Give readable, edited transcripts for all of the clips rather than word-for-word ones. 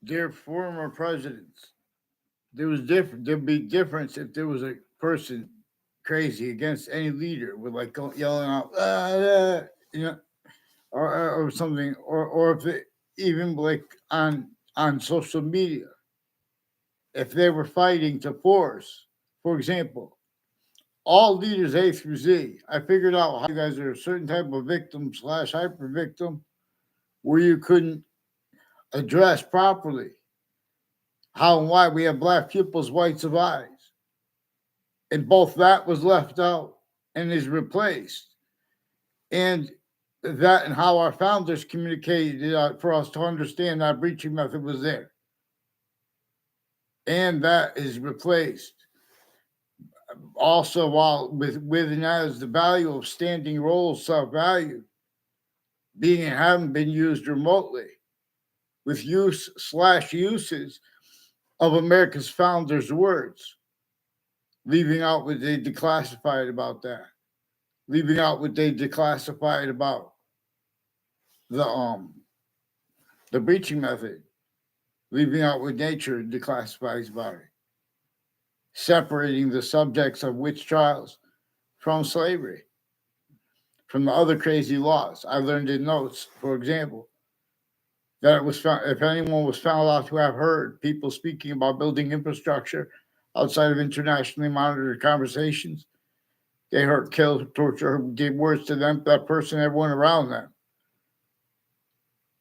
their former presidents. There was different. There'd be difference if there was a person crazy against any leader with like yelling out, you know, or something, or if it, even like on social media, if they were fighting to force, for example, all leaders A through Z. I figured out how you guys are a certain type of victim slash hyper victim where you couldn't address properly how and why we have black pupils, whites of eyes. And both that was left out and is replaced. And that and how our founders communicated for us to understand that breaching method was there. And that is replaced. Also, while with and as the value of standing roles self-value being and having been used remotely with use slash uses of America's founders' words, leaving out what they declassified about that, leaving out what they declassified about the um the breaching method, leaving out what nature declassifies about it, separating the subjects of witch trials from slavery, from the other crazy laws. I learned in notes, for example, that it was found if anyone was found out to have heard people speaking about building infrastructure outside of internationally monitored conversations, they hurt, killed, tortured, did worse to them, that person, everyone around them.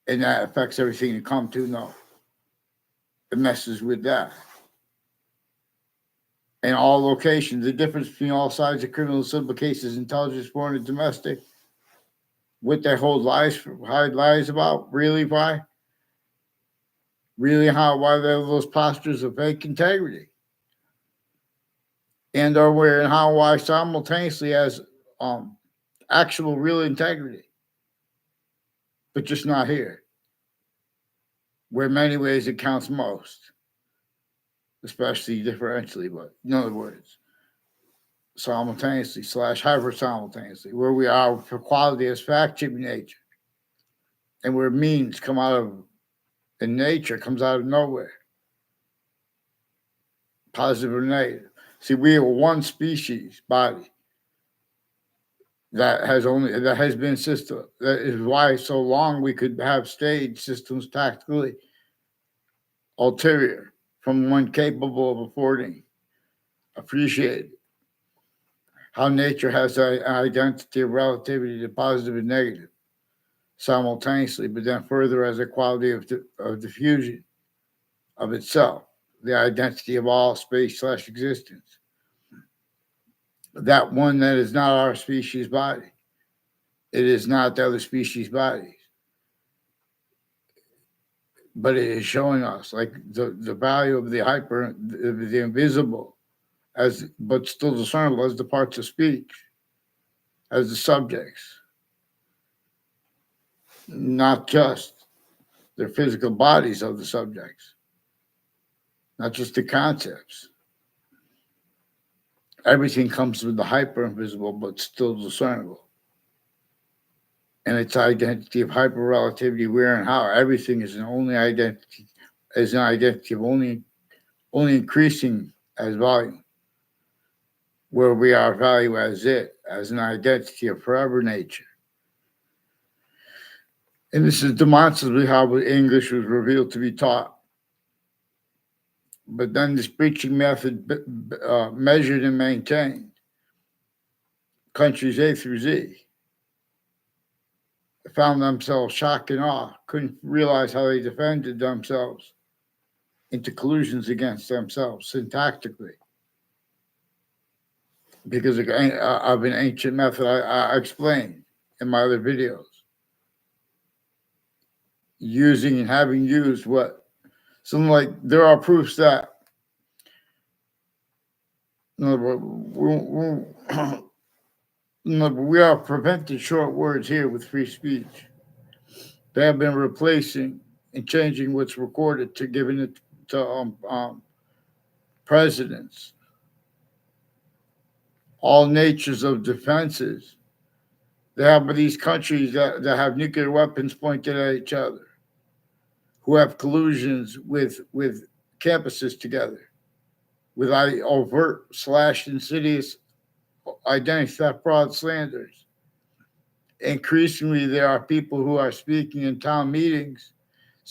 And that affects everything you come to know. It messes with that. In all locations, the difference between all sides of criminal civil cases, intelligence, foreign, and domestic, what they hide lies about, really why? Really why they have those postures of fake integrity. And are where and how why simultaneously as actual real integrity, but just not here, where in many ways it counts most, especially differentially, but in other words, simultaneously slash hyper simultaneously, where we are for quality as fact checking nature, and where means come out of in nature comes out of nowhere, positive or negative. See, we are one species body that has been system. That is why so long we could have stage systems tactically ulterior from one capable of affording, appreciate how nature has an identity of relativity to positive and negative simultaneously, but then further as a quality of diffusion of itself, the identity of all space slash existence. That one that is not our species body. It is not the other species bodies. But it is showing us like the value of the hyper, the invisible, as but still discernible as the parts of speech, as the subjects, not just their physical bodies of the subjects, not just the concepts. Everything comes with the hyper invisible, but still discernible. And its identity of hyper relativity, where and how everything is an identity of only increasing as volume, where we are value as it, as an identity of forever nature. And this is demonstrably how English was revealed to be taught. But then this preaching method measured and maintained countries A through Z found themselves shocked and awe, couldn't realize how they defended themselves into collusions against themselves syntactically because of an ancient method I explained in my other videos. Using and having used what? Something like there are proofs that we are preventing short words here with free speech. They have been replacing and changing what's recorded to giving it to presidents, all natures of defenses. They have these countries that have nuclear weapons pointed at each other, who have collusions with campuses together, with overt / insidious identity theft, fraud, slanders. Increasingly, there are people who are speaking in town meetings,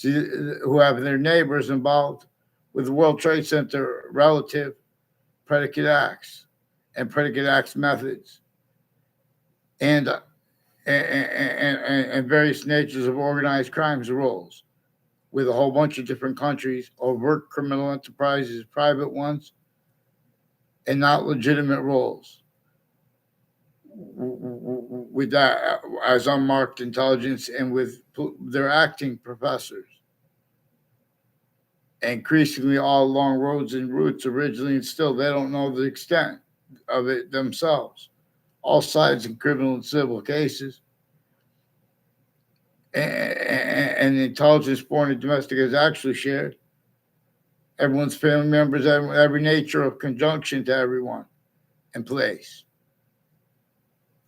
who have their neighbors involved with the World Trade Center relative predicate acts and predicate acts methods, and and various natures of organized crimes roles, with a whole bunch of different countries, overt criminal enterprises, private ones, and not legitimate roles. With that as unmarked intelligence, and with their acting professors. Increasingly, all along roads and routes originally and still, they don't know the extent of it themselves. All sides in criminal and civil cases. And the intelligence, foreign and domestic, is actually shared. Everyone's family members, every nature of conjunction to everyone in place.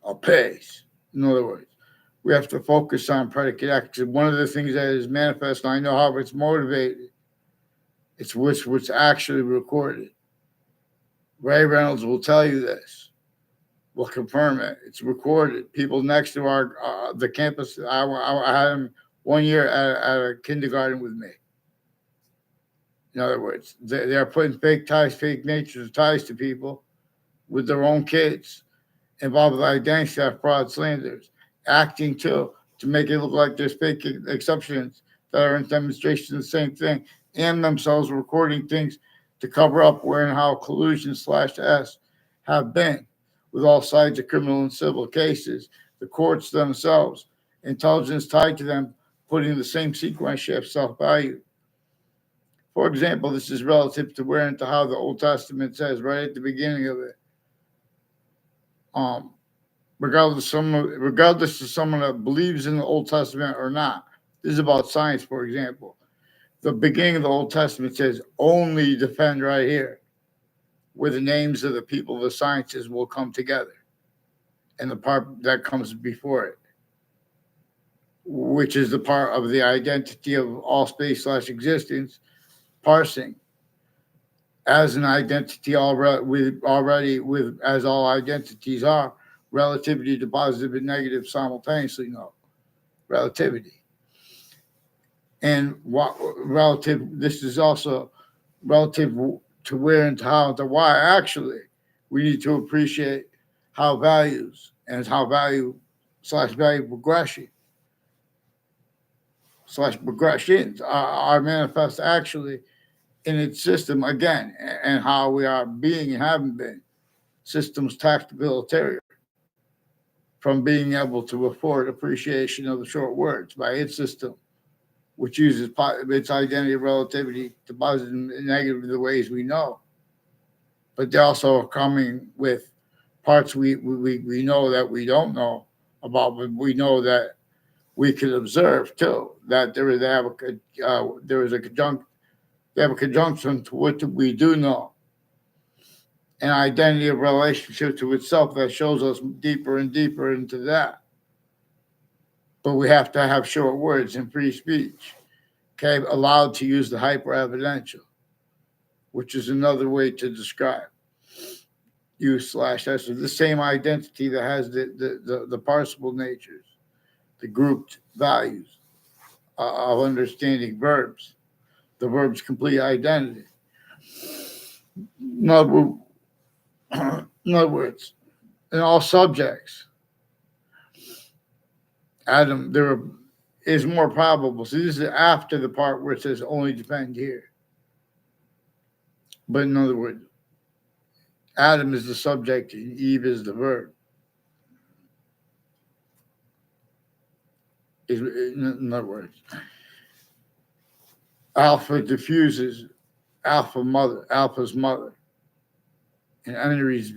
Or pace. In other words, we have to focus on predicate acts. One of the things that is manifest, and I know how it's motivated, it's what's actually recorded. Ray Reynolds will tell you this. Will confirm it. It's recorded. People next to the campus. I had him 1 year at a kindergarten with me. In other words, they're putting fake ties, fake natures ties to people with their own kids, involved with identity theft, fraud, slanders, acting to make it look like there's fake exceptions that are in demonstration of the same thing, and themselves recording things to cover up where and how collusion /S have been with all sides of criminal and civil cases, the courts themselves, intelligence tied to them, putting the same sequence shift self-value. For example, this is relative to where and to how the Old Testament says right at the beginning of it. Regardless of someone that believes in the Old Testament or not. This is about science, for example. The beginning of the Old Testament says only defend right here, where the names of the people of the sciences will come together, and the part that comes before it, which is the part of the identity of all space / existence, parsing as an identity already with as all identities are, relativity to positive and negative simultaneously. No, relativity. And what relative, this is also relative to where and to how and to why. Actually, we need to appreciate how values and how value / value progression / progressions are manifest actually in its system again, and how we are being and haven't been systems tactabilitarian, from being able to afford appreciation of the short words by its system, which uses its identity of relativity to positive and negative the ways we know. But they also are coming with parts we know that we don't know about, but we know that we can observe too. That there is they have a conjunction to what we do know, an identity of relationship to itself that shows us deeper and deeper into that. But we have to have short words and free speech, okay, allowed to use the hyper-evidential, which is another way to describe you / S, the same identity that has the parsable natures, the grouped values of understanding verbs, the verb's complete identity. In other words, in all subjects, Adam, there is more probable. So this is after the part where it says only depend here. But in other words, Adam is the subject and Eve is the verb. In other words, Alpha diffuses Alpha's mother, and energy's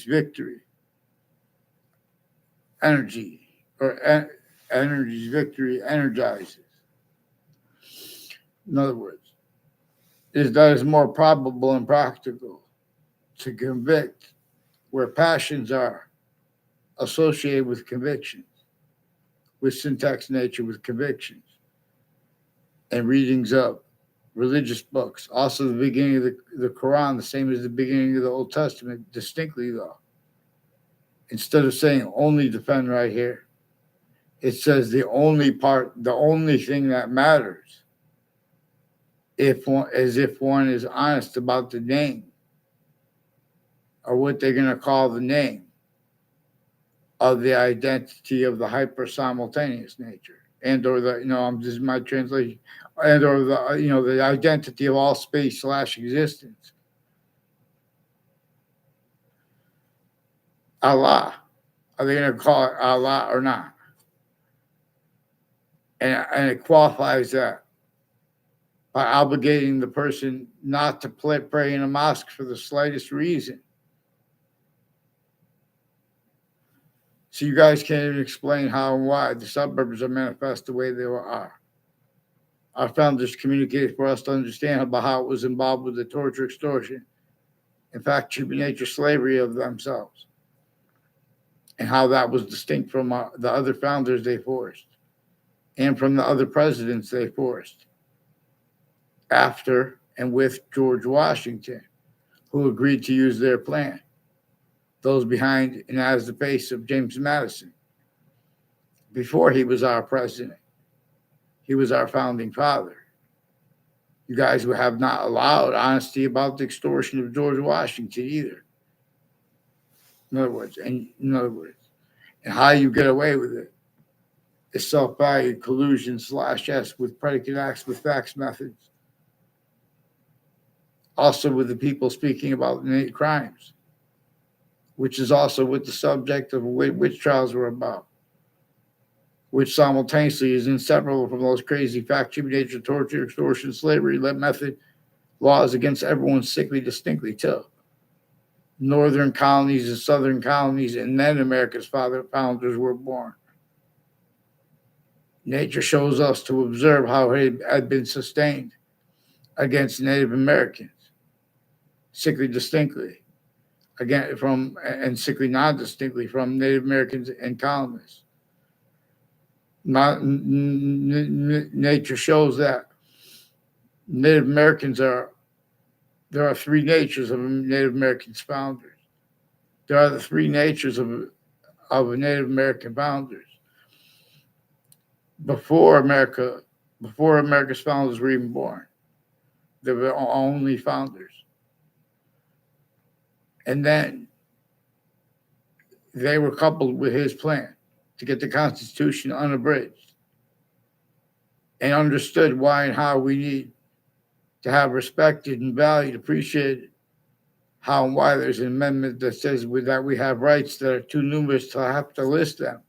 victory. Energy's victory energizes. In other words, that is more probable and practical to convict where passions are associated with convictions, with syntax nature with convictions, and readings of religious books. Also, the beginning of the Quran, the same as the beginning of the Old Testament, distinctly though. Instead of saying only defend right here, it says the only thing that matters, if one is honest about the name or what they're going to call the name of the identity of the hyper simultaneous nature, and or the I'm just my translation, and or the the identity of all space / existence. Allah. Are they going to call it Allah or not? And it qualifies that by obligating the person not to pray in a mosque for the slightest reason. So you guys can't even explain how and why the suburbs are manifest the way they are. Our founders communicated for us to understand about how it was involved with the torture, extortion, in fact, human nature slavery of themselves, and how that was distinct from the other founders they forced, and from the other presidents they forced after and with George Washington, who agreed to use their plan. Those behind and as the face of James Madison. Before he was our president, he was our founding father. You guys have not allowed honesty about the extortion of George Washington either. In other words, and how you get away with it is self-valued collusion /s with predicate acts with facts methods. Also with the people speaking about innate crimes, which is also what the subject of witch trials were about, which simultaneously is inseparable from those crazy fact, human nature, torture, extortion, slavery, method, laws against everyone sickly distinctly too. Northern colonies and southern colonies, and then America's founders were born. Nature shows us to observe how it had been sustained against Native Americans, sickly distinctly, again from and sickly non-distinctly from Native Americans and colonists. Nature shows that Native Americans there are three natures of Native Americans founders. There are the three natures of Native American founders. Before America's founders were even born, there were only founders. And then they were coupled with his plan to get the Constitution unabridged, and understood why and how we need to have respected and valued, appreciated how and why there's an amendment that says that we have rights that are too numerous to have to list them.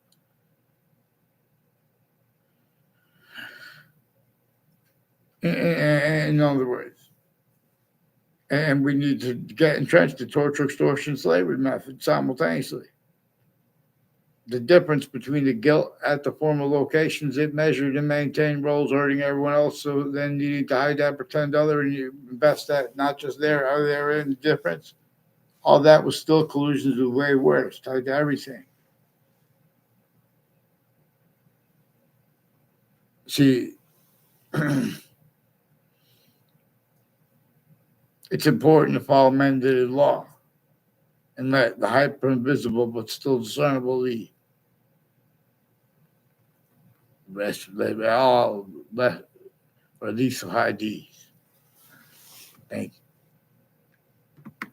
In other words, and we need to get entrenched the torture, extortion, slavery method simultaneously. The difference between the guilt at the former locations it measured and maintained roles hurting everyone else, so then you need to hide that, pretend other, and you invest that not just there, are there in the difference? All that was still collusions with way worse, tied to everything. See, it's important to follow mandated law and let the hyper invisible but still discernible lead. Rest all left or at least high D's. Thank you.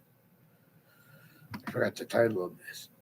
I forgot the title of this.